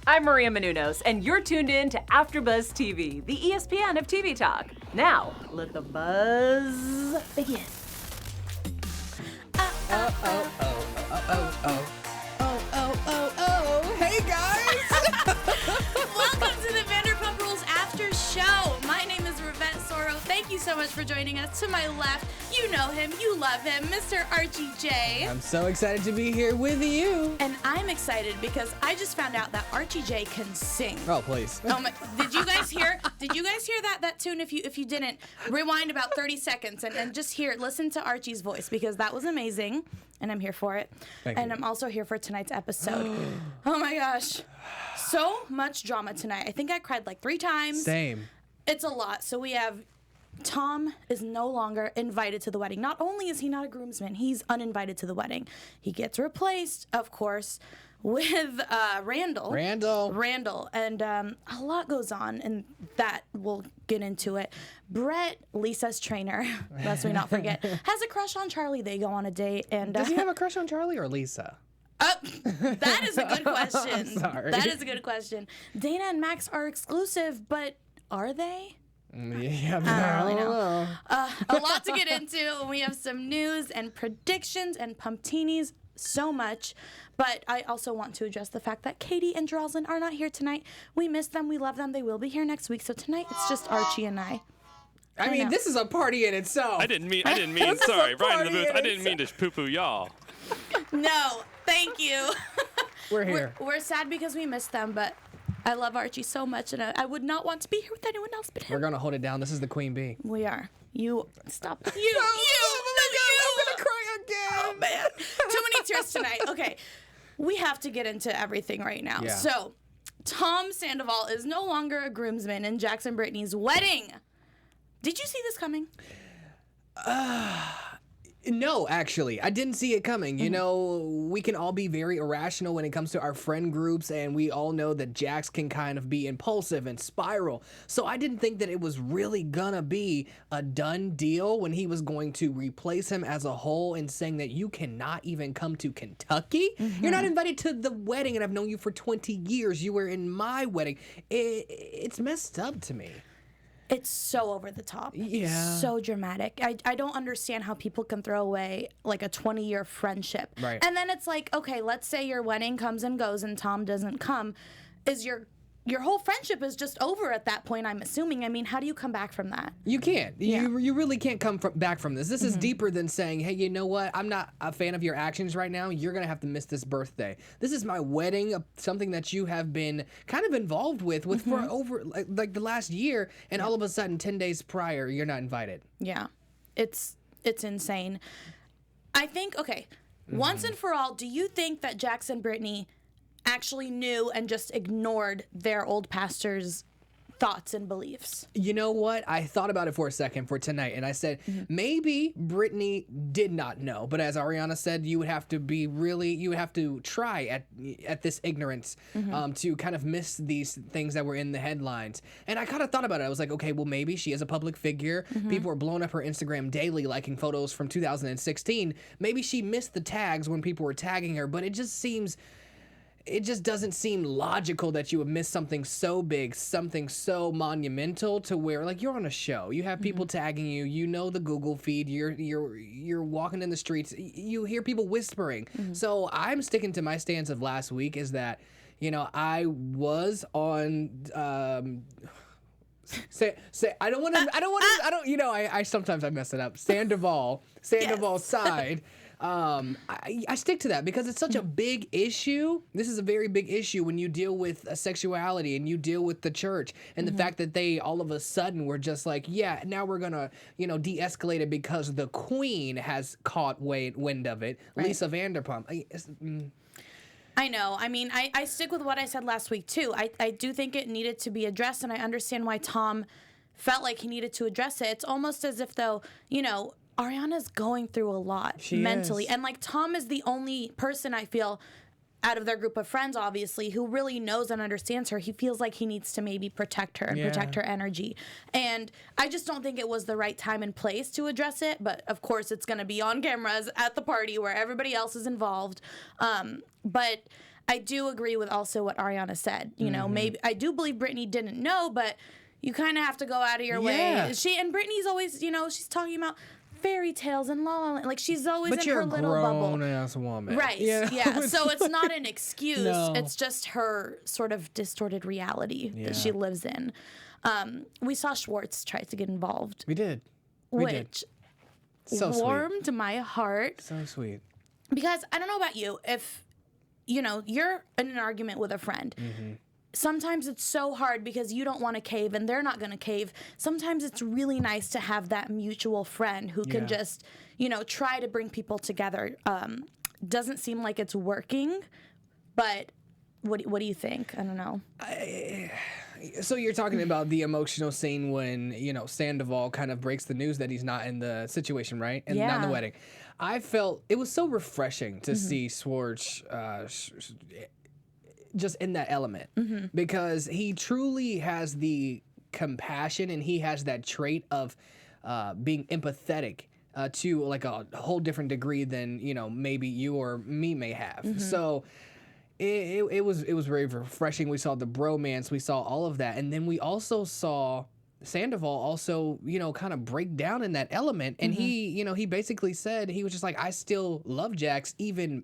I'm Maria Menounos, and you're tuned in to AfterBuzz TV, the ESPN of TV talk. Now, let the buzz begin. Hey guys! Welcome to the Vanderpump Rules After Show. My name is Ravette Soro. Thank you so much for joining us. To my left, you know him, you love him, Mr. Archie J. I'm so excited to be here with you. And I'm excited because I just found out that Archie J can sing. Oh, please. Oh my, did you guys hear that tune? If you didn't, rewind about 30 seconds and just listen to Archie's voice, because that was amazing. And I'm here for it. Thank and you. I'm also here for tonight's episode. Oh my gosh. So much drama tonight. I think I cried like 3 times. Same. It's a lot. So we have Tom is no longer invited to the wedding. Not only is he not a groomsman, he's uninvited to the wedding. He gets replaced, of course, with Randall. And a lot goes on, and that we'll get into it. Brett, Lisa's trainer, lest we not forget, has a crush on Charlie. They go on a date. And Does he have a crush on Charlie or Lisa? That is a good question. Sorry. That is a good question. Dayna and Max are exclusive, but are they? Yeah, I don't really know. A lot to get into. We have some news and predictions and pump-tinis, so much. But I also want to address the fact that Katie and Drosselin are not here tonight. We miss them. We love them. They will be here next week. So tonight it's just Archie and I. I mean, this is a party in itself. I didn't mean, sorry, Brian in the booth, I didn't mean to poo-poo y'all. No, thank you. We're here. We're sad because we miss them, but I love Archie so much, and I would not want to be here with anyone else but him. We're going to hold it down. This is the Queen Bee. We are. You, stop. I'm going to cry again. Oh, man. Too many tears tonight. Okay. We have to get into everything right now. Yeah. So, Tom Sandoval is no longer a groomsman in Jax and Brittany's wedding. Did you see this coming? No, actually. I didn't see it coming. You know, we can all be very irrational when it comes to our friend groups, and we all know that Jax can kind of be impulsive and spiral. So I didn't think that it was really gonna be a done deal when he was going to replace him as a whole and saying that you cannot even come to Kentucky. You're not invited to the wedding, and I've known you for 20 years. You were in my wedding. It's messed up to me. It's so over the top. Yeah. So dramatic. I don't understand how people can throw away like a 20-year friendship. Right. And then it's like, okay, let's say your wedding comes and goes and Tom doesn't come. Is your whole friendship is just over at that point, I'm assuming. I mean, how do you come back from that? You can't. Yeah. You really can't come back from this. This is deeper than saying, hey, you know what? I'm not a fan of your actions right now. You're going to have to miss this birthday. This is my wedding, something that you have been kind of involved with for over like the last year, and all of a sudden, 10 days prior, you're not invited. Yeah. It's insane. I think, okay, once and for all, do you think that Jax and Brittany actually knew and just ignored their old pastor's thoughts and beliefs? You know what? I thought about it for a second for tonight, and I said, maybe Brittany did not know. But as Ariana said, you would have to try at this ignorance to kind of miss these things that were in the headlines. And I kind of thought about it. I was like, okay, well, maybe she is a public figure. People are blowing up her Instagram daily, liking photos from 2016. Maybe she missed the tags when people were tagging her, but it just doesn't seem logical that you would miss something so big, something so monumental, to where like you're on a show, you have people tagging you, you know the Google feed, you're walking in the streets, you hear people whispering. So I'm sticking to my stance of last week, is that, you know, I was on I sometimes mess it up. Sandoval's side. I stick to that because it's such a big issue. This is a very big issue when you deal with sexuality and you deal with the church and the fact that they all of a sudden were just like, yeah, now we're gonna, de-escalate it because the queen has caught wind of it. Right. Lisa Vanderpump. I know. I mean, I stick with what I said last week too. I do think it needed to be addressed, and I understand why Tom felt like he needed to address it. It's almost as if though, Ariana's going through a lot mentally. And like Tom is the only person I feel out of their group of friends, obviously, who really knows and understands her. He feels like he needs to maybe protect her and protect her energy. And I just don't think it was the right time and place to address it. But of course, it's going to be on cameras at the party where everybody else is involved. But I do agree with also what Ariana said. You know, maybe I do believe Brittany didn't know, but you kind of have to go out of your way. And Brittany's always, you know, she's talking about fairy tales and La La Land. Like, she's always in her little bubble. But you're a grown-ass woman. Right, yeah. So it's not an excuse. No. It's just her sort of distorted reality that she lives in. We saw Schwartz try to get involved. We did. Which So warmed sweet. my heart. So sweet. Because I don't know about you, if, you know, you're in an argument with a friend, sometimes it's so hard because you don't want to cave and they're not going to cave. Sometimes it's really nice to have that mutual friend who can just, you know, try to bring people together. Doesn't seem like it's working, but what do you think? I don't know. So you're talking about the emotional scene when, you know, Sandoval kind of breaks the news that he's not in the situation, right? And not in the wedding. I felt it was so refreshing to see Schwartz just in that element because he truly has the compassion and he has that trait of being empathetic to like a whole different degree than, you know, maybe you or me may have. So it was very refreshing. We saw the bromance, we saw all of that, and then we also saw Sandoval also, you know, kind of break down in that element, and he, you know, he basically said he was just like, I still love Jax even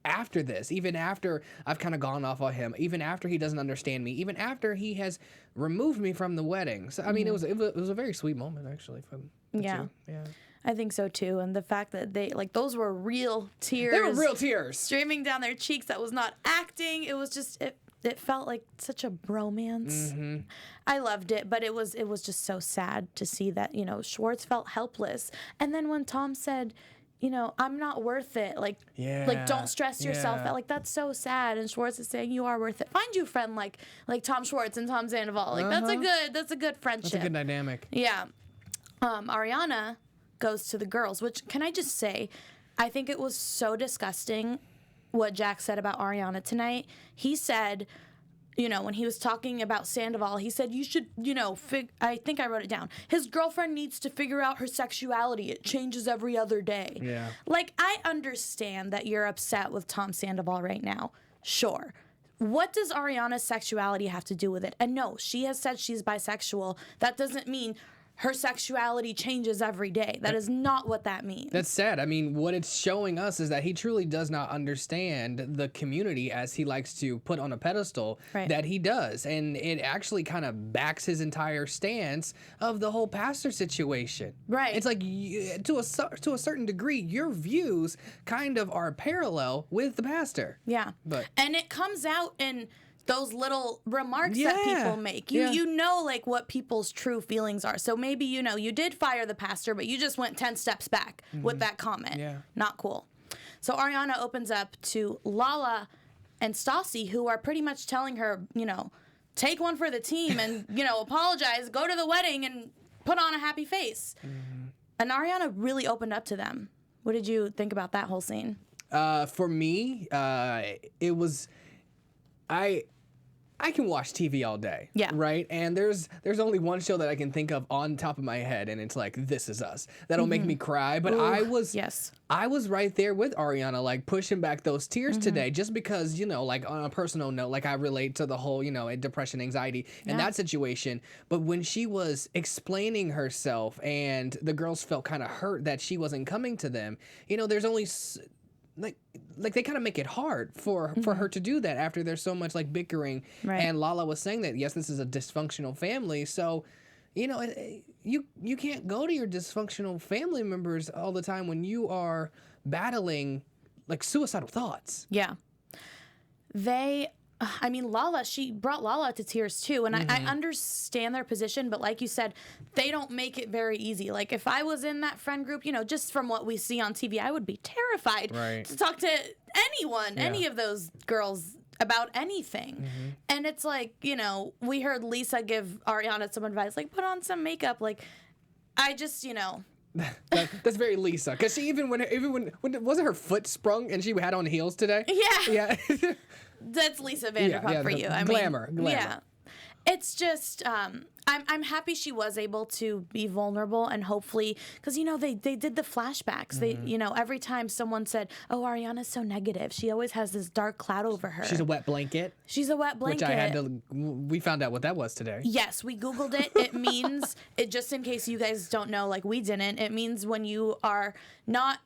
after this, even after I've kind of gone off on him, even after he doesn't understand me, even after he has removed me from the wedding. So I mean, it was a very sweet moment actually from the two. Yeah. I think so too, and the fact that they like those were real tears. They were real tears streaming down their cheeks. That was not acting. It was just it felt like such a bromance. I loved it, but it was just so sad to see that, you know, Schwartz felt helpless. And then when Tom said, you know, I'm not worth it. Like don't stress yourself out. Like, that's so sad. And Schwartz is saying, you are worth it. Find you a friend like Tom Schwartz and Tom Sandoval. Like that's a good friendship. That's a good dynamic. Yeah. Ariana goes to the girls, which, can I just say, I think it was so disgusting what Jack said about Ariana tonight. He said, you know, when he was talking about Sandoval, he said, you should, you know, I think I wrote it down. His girlfriend needs to figure out her sexuality. It changes every other day. Yeah. Like, I understand that you're upset with Tom Sandoval right now. Sure. What does Ariana's sexuality have to do with it? And no, she has said she's bisexual. That doesn't mean her sexuality changes every day. That is not what that means. That's sad. I mean, what it's showing us is that he truly does not understand the community as he likes to put on a pedestal that he does. And it actually kind of backs his entire stance of the whole pastor situation. Right. It's like, to a certain degree, your views kind of are parallel with the pastor. Yeah. And it comes out in those little remarks that people make. You know, like, what people's true feelings are. So maybe, you know, you did fire the pastor, but you just went 10 steps back with that comment. Yeah. Not cool. So Ariana opens up to Lala and Stassi, who are pretty much telling her, you know, take one for the team and, you know, apologize, go to the wedding and put on a happy face. And Ariana really opened up to them. What did you think about that whole scene? For me, it was... I can watch TV all day, right? And there's only one show that I can think of on top of my head, and it's like This Is Us. That'll make me cry. But I was right there with Ariana, like pushing back those tears today, just because, you know, like on a personal note, like I relate to the whole, you know, depression, anxiety, and that situation. But when she was explaining herself, and the girls felt kind of hurt that she wasn't coming to them, you know, there's only like they kind of make it hard for her to do that after there's so much like bickering. And Lala was saying that, yes, this is a dysfunctional family, so, you know, you can't go to your dysfunctional family members all the time when you are battling like suicidal thoughts. I mean, she brought Lala to tears too, and I understand their position, but like you said, they don't make it very easy. Like, if I was in that friend group, you know, just from what we see on TV, I would be terrified to talk to anyone, any of those girls, about anything. And it's like, you know, we heard Lisa give Ariana some advice, like, put on some makeup. Like, I just, you know... that's very Lisa, because she even when wasn't her foot sprung and she had on heels today? Yeah. That's Lisa Vanderpump for you. I mean, glamour. Yeah. It's just, I'm happy she was able to be vulnerable and hopefully, because, they did the flashbacks. They, every time someone said, oh, Ariana's so negative, she always has this dark cloud over her. She's a wet blanket. She's a wet blanket. We found out what that was today. Yes, we Googled it. It means, just in case you guys don't know, like we didn't, it means when you are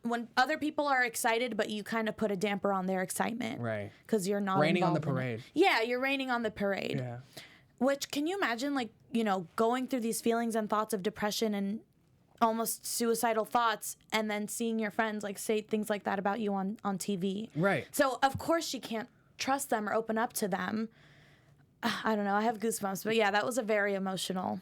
when other people are excited, but you kind of put a damper on their excitement. Right. Because you're not raining on the involved in parade. Yeah, you're raining on the parade. Yeah. Which, can you imagine, like, going through these feelings and thoughts of depression and almost suicidal thoughts, and then seeing your friends, like, say things like that about you on TV? Right. So, of course, she can't trust them or open up to them. I don't know. I have goosebumps. But, yeah, that was a very emotional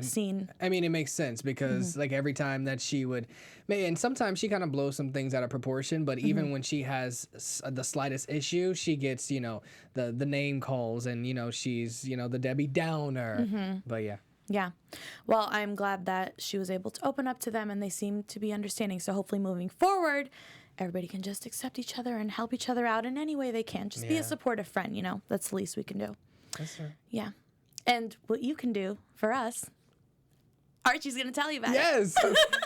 scene. I mean, it makes sense because, like, every time that she would... And sometimes she kind of blows some things out of proportion, but even when she has the slightest issue, she gets, the name calls and, she's, the Debbie Downer. But, yeah. Yeah. Well, I'm glad that she was able to open up to them and they seem to be understanding. So hopefully moving forward, everybody can just accept each other and help each other out in any way they can. Just be a supportive friend, That's the least we can do. Yes, sir. Yeah. And what you can do for us, Archie's going to tell you about it. Yes.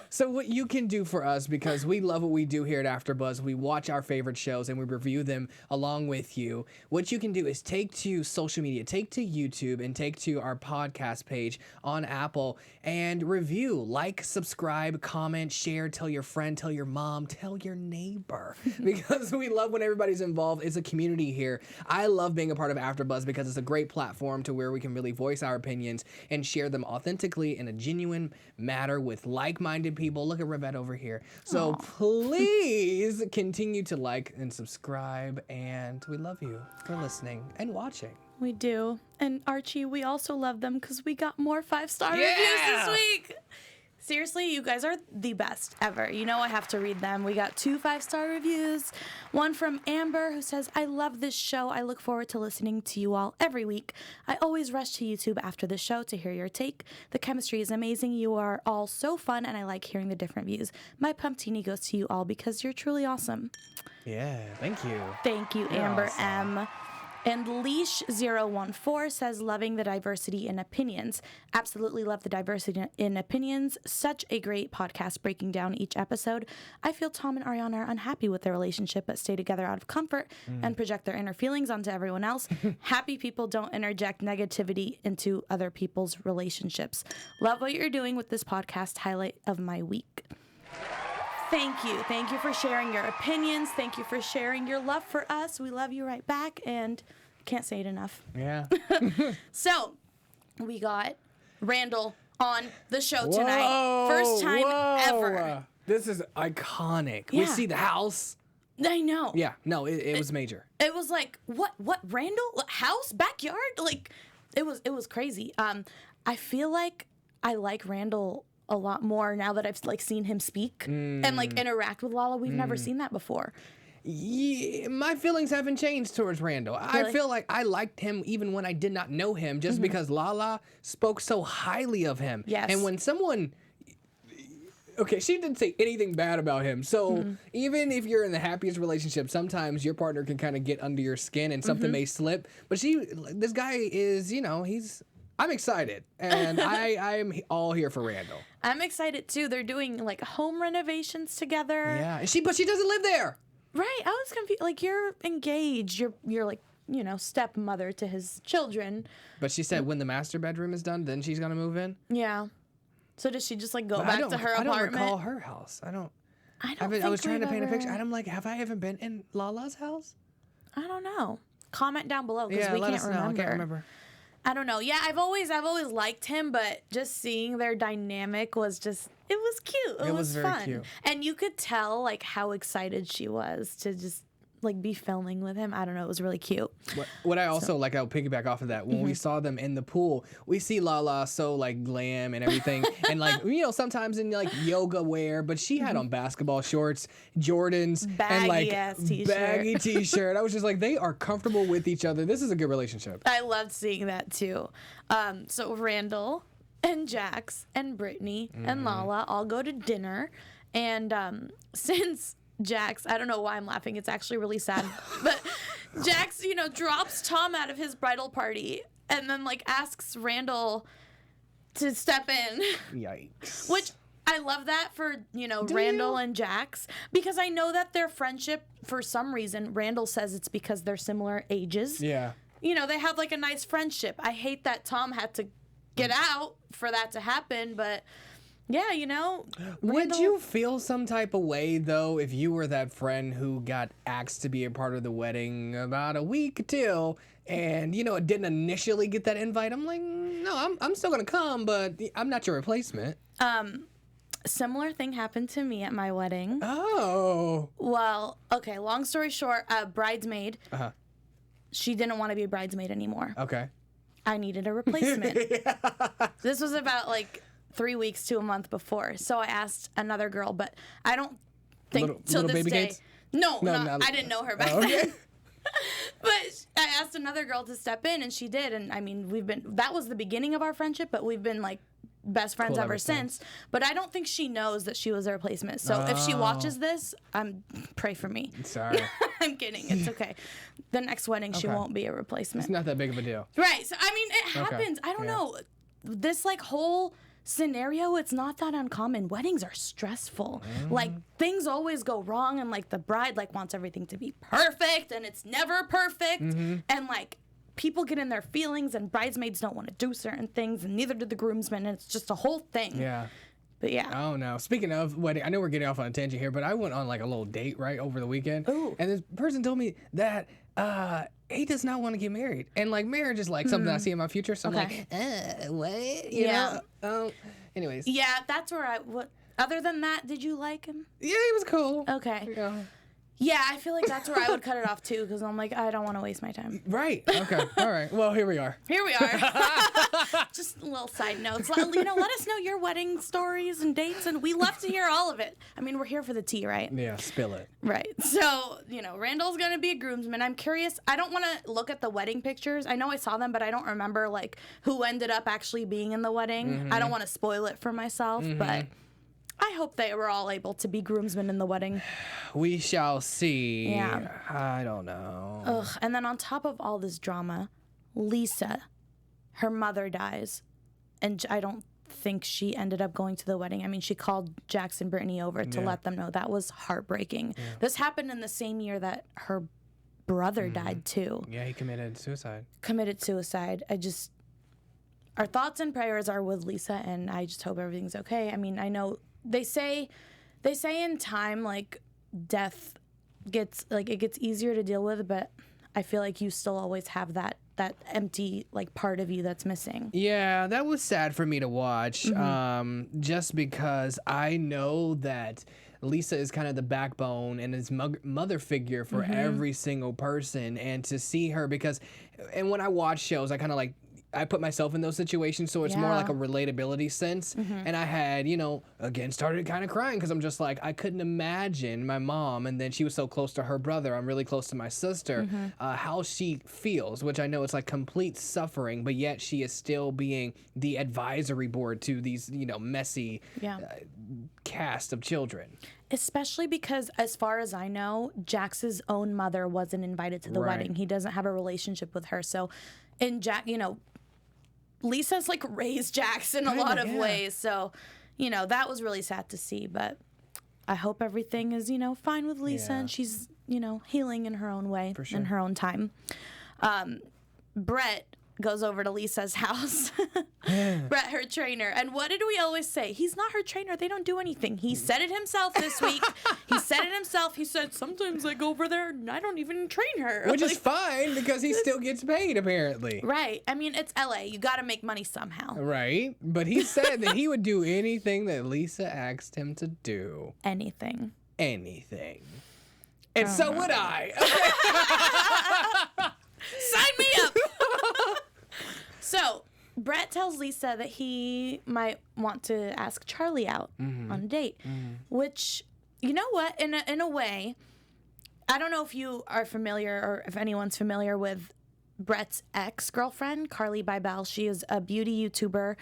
So what you can do for us, because we love what we do here at AfterBuzz, we watch our favorite shows and we review them along with you. What you can do is take to social media, take to YouTube, and take to our podcast page on Apple and review, like, subscribe, comment, share, tell your friend, tell your mom, tell your neighbor, because we love when everybody's involved. It's a community here. I love being a part of AfterBuzz because it's a great platform to where we can really voice our opinions and share them authentically in a genuine matter with like-minded people. Look at Rivette over here. So please continue to like and subscribe, and we love you for listening and watching. We do. And Archie, we also love them because we got more 5-star reviews this week. Seriously, you guys are the best ever. I have to read them. We got 2 5-star reviews. One from Amber, who says, I love this show. I look forward to listening to you all every week. I always rush to YouTube after the show to hear your take. The chemistry is amazing. You are all so fun, and I like hearing the different views. My pump-tini goes to you all because you're truly awesome. Yeah, thank you. Thank you, You're Amber awesome. M. And Leash014 says, loving the diversity in opinions. Absolutely love the diversity in opinions. Such a great podcast breaking down each episode. I feel Tom and Ariana are unhappy with their relationship, but stay together out of comfort and project their inner feelings onto everyone else. Happy people don't interject negativity into other people's relationships. Love what you're doing with this podcast. Highlight of my week. Thank you. Thank you for sharing your opinions. Thank you for sharing your love for us. We love you right back, and can't say it enough. Yeah. So, we got Randall on the show tonight. First time ever. This is iconic. Yeah. We see the house. I know. Yeah, no, it was major. It was like, what, Randall? House? Backyard? Like, it was crazy. I feel like I like Randall a lot more now that I've seen him speak and interact with Lala. We've never seen that before. Yeah, my feelings haven't changed towards Randall. Really? I feel like I liked him even when I did not know him, just because Lala spoke so highly of him. Yes. And when someone... Okay, she didn't say anything bad about him. So even if you're in the happiest relationship, sometimes your partner can kind of get under your skin and something may slip. But this guy is, I'm excited, and I'm all here for Randall. I'm excited too. They're doing home renovations together. Yeah, but she doesn't live there. Right. I was confused. You're engaged. You're stepmother to his children. But she said when the master bedroom is done, then she's gonna move in. Yeah. So does she just go back to her apartment? I don't recall her house. I was trying to paint a picture, and I'm like, have I ever been in Lala's house? I don't know. Comment down below because we can't remember. I can't remember. I don't know. Yeah, I've always liked him, but just seeing their dynamic was just, it was cute. It was very fun. cute. And you could tell how excited she was to just be filming with him. I don't know. It was really cute. What I also I'll piggyback off of that. When we saw them in the pool, we see Lala so glam and everything, and sometimes in yoga wear, but she had on basketball shorts, Jordans, Baggy and ass t-shirt. baggy t-shirt. I was just they are comfortable with each other. This is a good relationship. I loved seeing that too. So Randall and Jax and Brittany and Lala all go to dinner, and since Jax, I don't know why I'm laughing. It's actually really sad. But Jax, drops Tom out of his bridal party and then like asks Randall to step in. Yikes. Which I love that for, Randall and Jax, because I know that their friendship, for some reason, Randall says it's because they're similar ages. Yeah. They have like a nice friendship. I hate that Tom had to get out for that to happen, but yeah, Would you feel some type of way, though, if you were that friend who got asked to be a part of the wedding about a week till, and, didn't initially get that invite? I'm like, no, I'm still going to come, but I'm not your replacement. Similar thing happened to me at my wedding. Oh. Well, okay, long story short, bridesmaid, Uh-huh. she didn't want to be a bridesmaid anymore. Okay. I needed a replacement. This was about like 3 weeks to a month before. So I asked another girl, but I don't think till this day. Kids? No, I didn't know her back then. But I asked another girl to step in, and she did. And I mean, that was the beginning of our friendship, but we've been like best friends ever since. But I don't think she knows that she was a replacement. So if she watches this, pray for me. Sorry. I'm kidding. It's okay. The next wedding, she won't be a replacement. It's not that big of a deal. Right. So, I mean, it happens. I don't know. This, like, whole scenario, it's not that uncommon. Weddings are stressful. Like, things always go wrong, and, like, the bride, like, wants everything to be perfect, and it's never perfect. And, like, people get in their feelings, and bridesmaids don't want to do certain things, and neither do the groomsmen, and it's just a whole thing. Yeah. But yeah. Oh no. Speaking of wedding, I know we're getting off on a tangent here, but I went on like a little date right over the weekend. Ooh. And this person told me that he does not want to get married. And like marriage is like something I see in my future. So I'm like, what? You know? Anyways. Yeah, that's where other than that, did you like him? Yeah, he was cool. Okay. Yeah. Yeah, I feel like that's where I would cut it off too, because I'm like, I don't want to waste my time. Right. Okay. All right. Well, here we are. Here we are. Just a little side notes. Let us know your wedding stories and dates, and we love to hear all of it. I mean, we're here for the tea, right? Yeah, spill it. Right. So, Randall's going to be a groomsman. I'm curious. I don't want to look at the wedding pictures. I know I saw them, but I don't remember, like, who ended up actually being in the wedding. I don't want to spoil it for myself, but I hope they were all able to be groomsmen in the wedding. We shall see. Yeah. I don't know. Ugh. And then on top of all this drama, Lisa, her mother dies. And I don't think she ended up going to the wedding. I mean, she called Jax and Brittany over to let them know. That was heartbreaking. Yeah. This happened in the same year that her brother died, too. Yeah, he committed suicide. Our thoughts and prayers are with Lisa, and I just hope everything's okay. I mean, I know they say in time, like, death gets easier to deal with, but I feel like you still always have that empty, like, part of you that's missing. Yeah, that was sad for me to watch, just because I know that Lisa is kind of the backbone and is mother figure for every single person, and to see her and when I watch shows, I kind of like, I put myself in those situations, so it's more like a relatability sense. And I had, again, started kind of crying because I'm just like, I couldn't imagine my mom, and then she was so close to her brother. I'm really close to my sister, how she feels, which I know it's like complete suffering, but yet she is still being the advisory board to these, messy cast of children. Especially because, as far as I know, Jax's own mother wasn't invited to the wedding. He doesn't have a relationship with her. So, Lisa's like raised Jax in a lot of ways. So, that was really sad to see. But I hope everything is, fine with Lisa and she's, healing in her own way, in her own time. Brett goes over to Lisa's house. Brett, her trainer. And what did we always say? He's not her trainer. They don't do anything. He said it himself this week. He said, sometimes I go over there and I don't even train her. Which is fine because he still gets paid, apparently. Right. I mean, it's LA. You got to make money somehow. Right. But he said that he would do anything that Lisa asked him to do. Anything. And so would I. Sign me up. So, Brett tells Lisa that he might want to ask Charlie out on a date, which, you know what, in a way, I don't know if you are familiar or if anyone's familiar with Brett's ex-girlfriend, Carly Bybel. She is a beauty YouTuber,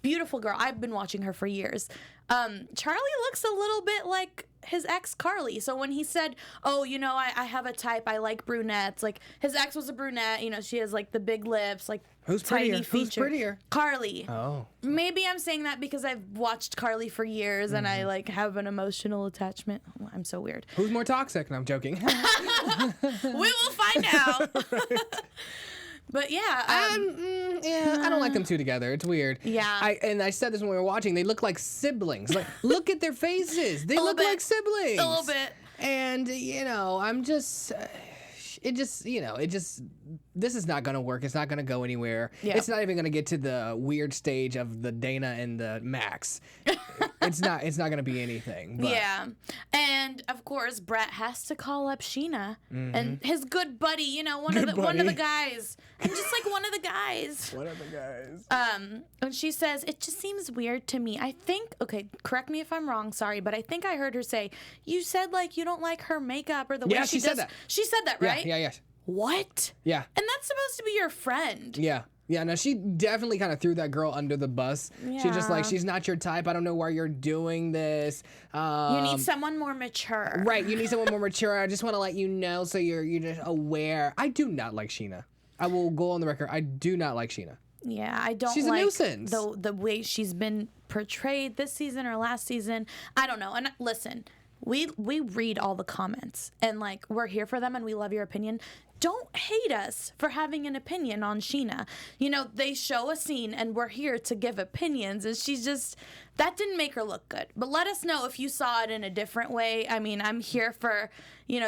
beautiful girl. I've been watching her for years. Charlie looks a little bit like his ex Carly. So when he said, oh, you know, I have a type, I like brunettes, like his ex was a brunette, you know, she has like the big lips, like Who's tiny prettier? feature. Who's prettier? Carly. Oh. Maybe I'm saying that because I've watched Carly for years and I like have an emotional attachment. Oh, I'm so weird. Who's more toxic? No, I'm joking. We will find out. But yeah, I don't like them two together. It's weird. Yeah. I said this when we were watching. They look like siblings. Like, look at their faces. They look like siblings. A little bit. And I'm just. This is not going to work. It's not going to go anywhere. Yep. It's not even going to get to the weird stage of the Dayna and the Max. It's not going to be anything. But. Yeah. And of course, Brett has to call up Sheena and his good buddy, one of the guys. I'm just like one of the guys. One of the guys. And she says, it just seems weird to me. I think, okay, correct me if I'm wrong, sorry, but I think I heard her say, you said like you don't like her makeup or the way she does. Said that. She said that, right? Yeah. What? Yeah. And that's supposed to be your friend. Yeah. Yeah, no, she definitely kind of threw that girl under the bus. Yeah. She's just like, she's not your type. I don't know why you're doing this. You need someone more mature. Right, you need someone more mature. I just want to let you know so you're just aware. I do not like Sheena. I will go on the record. I do not like Sheena. Yeah, I don't She's like a nuisance. the way she's been portrayed this season or last season. I don't know. And listen, we read all the comments and like we're here for them and we love your opinion. Don't hate us for having an opinion on Sheena. They show a scene and we're here to give opinions and she's just, that didn't make her look good. But let us know if you saw it in a different way. I mean, I'm here for,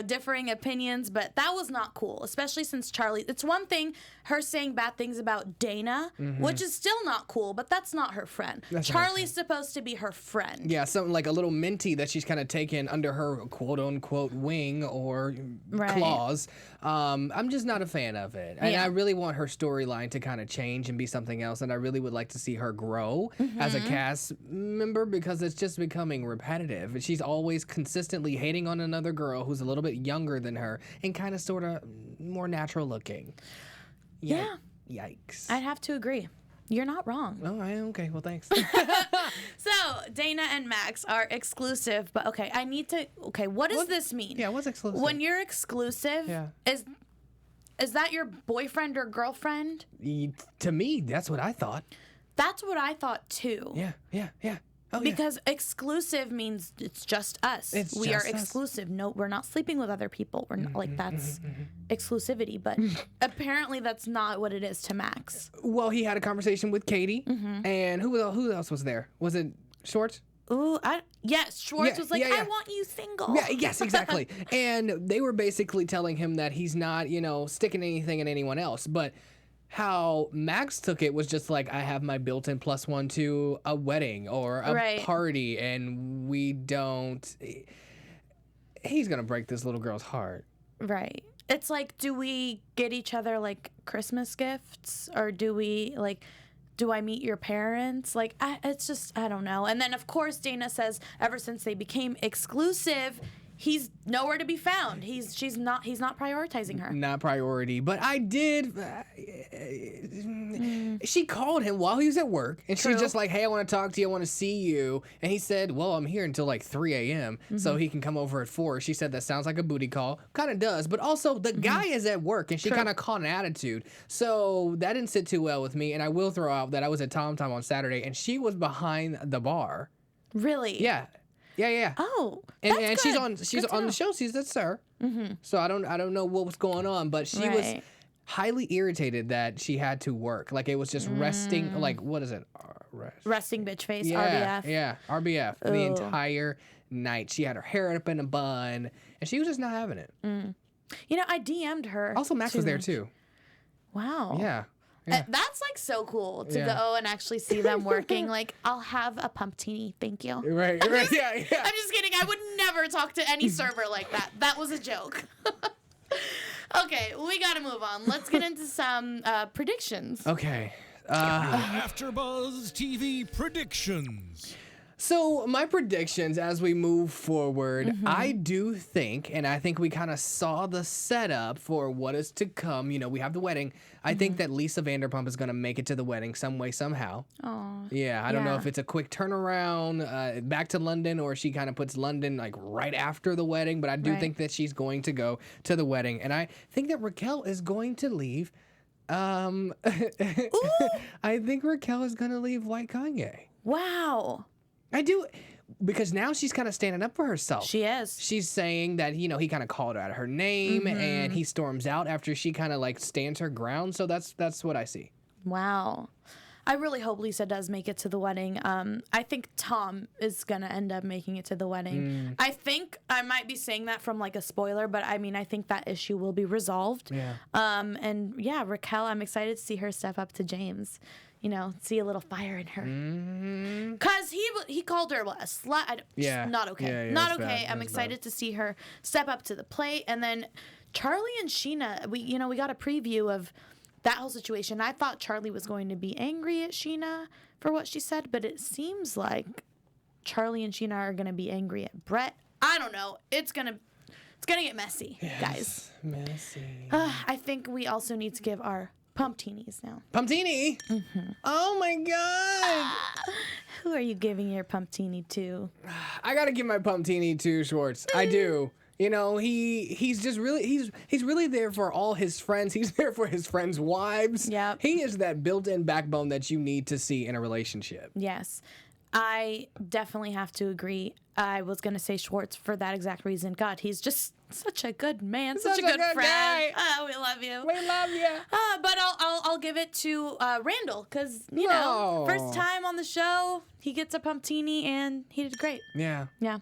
differing opinions, but that was not cool, especially since Charlie, it's one thing her saying bad things about Dayna, which is still not cool, but that's not her friend. Charlie's supposed to be her friend. Yeah, something like a little minty that she's kind of taken under her quote unquote wing or claws. I'm just not a fan of it. And I really want her storyline to kind of change and be something else. And I really would like to see her grow as a cast member because it's just becoming repetitive. And she's always consistently hating on another girl who's a little bit younger than her and kind of sort of more natural looking. Yeah. Yikes. I'd have to agree. You're not wrong. Oh, okay. Well, thanks. So, Dayna and Max are exclusive, but what does this mean? Yeah, what's exclusive? When you're exclusive, is that your boyfriend or girlfriend? To me, that's what I thought. That's what I thought too. Yeah. Oh, because exclusive means it's just us. We are exclusive. No, we're not sleeping with other people. We're not like that's exclusivity, but apparently that's not what it is to Max. Well, he had a conversation with Katie, and who else was there? Was it Schwartz? Ooh, Schwartz was like, I want you single. Yeah, yes, exactly. And they were basically telling him that he's not, sticking anything in anyone else, but how Max took it was just like, I have my built-in +1 to a wedding or a party, and we don't. He's gonna break this little girl's heart. Right. It's like, do we get each other like Christmas gifts, or do I meet your parents? Like, it's just, I don't know. And then of course Dayna says, ever since they became exclusive, he's nowhere to be found. He's not prioritizing her. Not priority. But I did. She called him while he was at work, and she's just like, "Hey, I want to talk to you. I want to see you." And he said, "Well, I'm here until like 3 a.m. So he can come over at 4." She said that sounds like a booty call. Kind of does, but also the guy is at work, and she kind of caught an attitude. So that didn't sit too well with me. And I will throw out that I was at Tom Tom on Saturday, and she was behind the bar. Really? Yeah. Oh, and that's she's good. on the show. She's a sir. So I don't know what was going on, but she was highly irritated that she had to work. Like, it was just resting. Like, what is it? Resting bitch face. Yeah, RBF. Yeah, RBF. Ooh. The entire night. She had her hair up in a bun, and she was just not having it. I DM'd her. Also, Max was there too. Wow. Yeah. That's like so cool to go and actually see them working. Like, I'll have a pump-tini, thank you. Right. Yeah. I'm just kidding. I would never talk to any server like that. That was a joke. Okay, we gotta move on. Let's get into some predictions. Okay. AfterBuzz TV predictions. So my predictions as we move forward, I do think, and I think we kind of saw the setup for what is to come. You know, we have the wedding. I think that Lisa Vanderpump is going to make it to the wedding some way, somehow. Aw. Yeah, I don't know if it's a quick turnaround back to London or she kind of puts London like right after the wedding, but I do think that she's going to go to the wedding. And I think that Raquel is going to leave. I think Raquel is going to leave like Kanye. Wow. I do, because now she's kind of standing up for herself. She is. She's saying that, you know, he kind of called out her name and he storms out after she kind of like stands her ground. So that's what I see. Wow. I really hope Lisa does make it to the wedding. I think Tom is going to end up making it to the wedding. I think I might be saying that from like a spoiler, but I mean, I think that issue will be resolved. Yeah. And yeah, Raquel, I'm excited to see her step up to James. You know, see a little fire in her. Because he called her what, a slut? Not okay. Not okay. I'm excited to see her step up to the plate. And then Charlie and Sheena, we got a preview of that whole situation. I thought Charlie was going to be angry at Sheena for what she said, but it seems like Charlie and Sheena are going to be angry at Brett. I don't know. It's gonna get messy, guys. Messy. I think we also need to give our pump-tinis now. Pump-tini? Oh my God. Who are you giving your pump-tini to? I got to give my pump-tini to Schwartz. I do. You know, he's just really, he's really there for all his friends. He's there for his friends' wives. Yep. He is that built-in backbone that you need to see in a relationship. Yes. I definitely have to agree. I was going to say Schwartz for that exact reason. God, he's just such a good man, such a good friend. Guy. Oh, we love you. We love you. But I'll give it to Randall because, you know, first time on the show, he gets a pump-tini and he did great. Yeah. Yeah.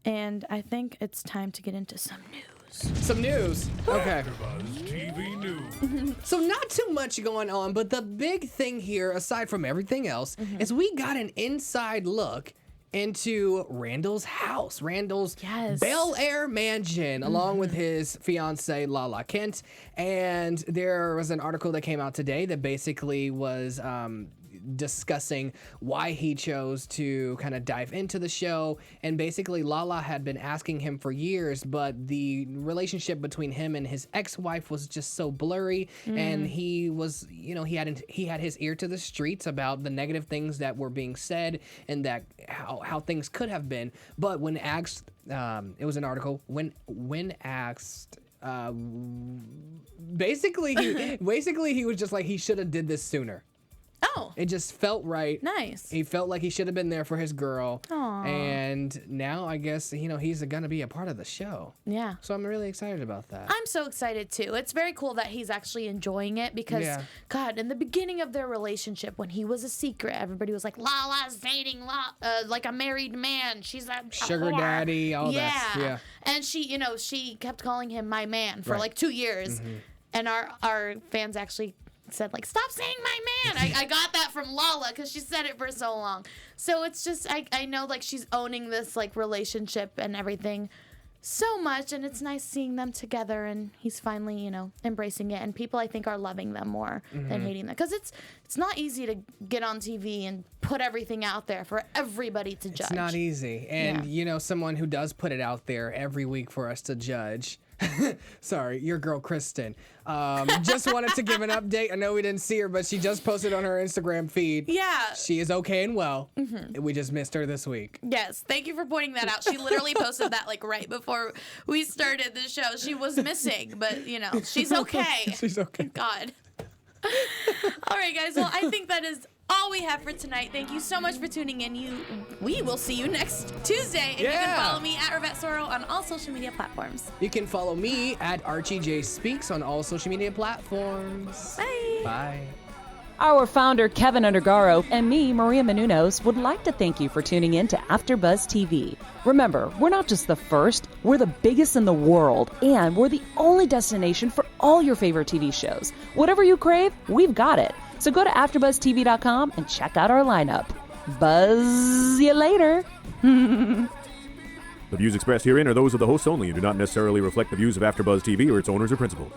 And I think it's time to get into some news. Some news. Okay. AfterBuzz TV News. So not too much going on, but the big thing here, aside from everything else, is we got an inside look into Randall's house, Randall's Bel Air mansion, along with his fiancee, Lala Kent. And there was an article that came out today that basically was discussing why he chose to kind of dive into the show. And basically Lala had been asking him for years, but the relationship between him and his ex-wife was just so blurry. And he was, you know, he had his ear to the streets about the negative things that were being said and that how things could have been. But when asked, it was an article, when asked, basically he was just like, he should have did this sooner. Oh. It just felt right. Nice. He felt like he should have been there for his girl. Aww. And now I guess, you know, he's going to be a part of the show. Yeah. So I'm really excited about that. I'm so excited too. It's very cool that he's actually enjoying it because, God, in the beginning of their relationship, when he was a secret, everybody was like, Lala's dating like a married man. She's a sugar whore. daddy, all that. Yeah. And she kept calling him my man for like 2 years. And our fans actually said, like, stop saying my man. I got that from Lala because she said it for so long. So it's just, I know, like, she's owning this, like, relationship and everything so much, and it's nice seeing them together, and he's finally, you know, embracing it, and people, I think, are loving them more than hating them. Because it's not easy to get on TV and put everything out there for everybody to judge. It's not easy. And, you know, someone who does put it out there every week for us to judge, sorry, your girl Kristen, just wanted to give an update. I know we didn't see her, but she just posted on her Instagram feed. Yeah. She is okay and well. We just missed her this week. Yes, thank you for pointing that out. She literally posted that like right before we started the show. She was missing, but you know, she's okay. She's okay. God. All right, guys. Well, I think that is all we have for tonight. Thank you so much for tuning in. We will see you next Tuesday. And you can follow me at Ravette Soro on all social media platforms. You can follow me at ArchieJ Speaks on all social media platforms. Bye. Bye. Our founder, Keven Undergaro, and me, Maria Menounos, would like to thank you for tuning in to AfterBuzz TV. Remember, we're not just the first, we're the biggest in the world, and we're the only destination for all your favorite TV shows. Whatever you crave, we've got it. So go to AfterBuzzTV.com and check out our lineup. Buzz you later. The views expressed herein are those of the hosts only and do not necessarily reflect the views of AfterBuzz TV or its owners or principals.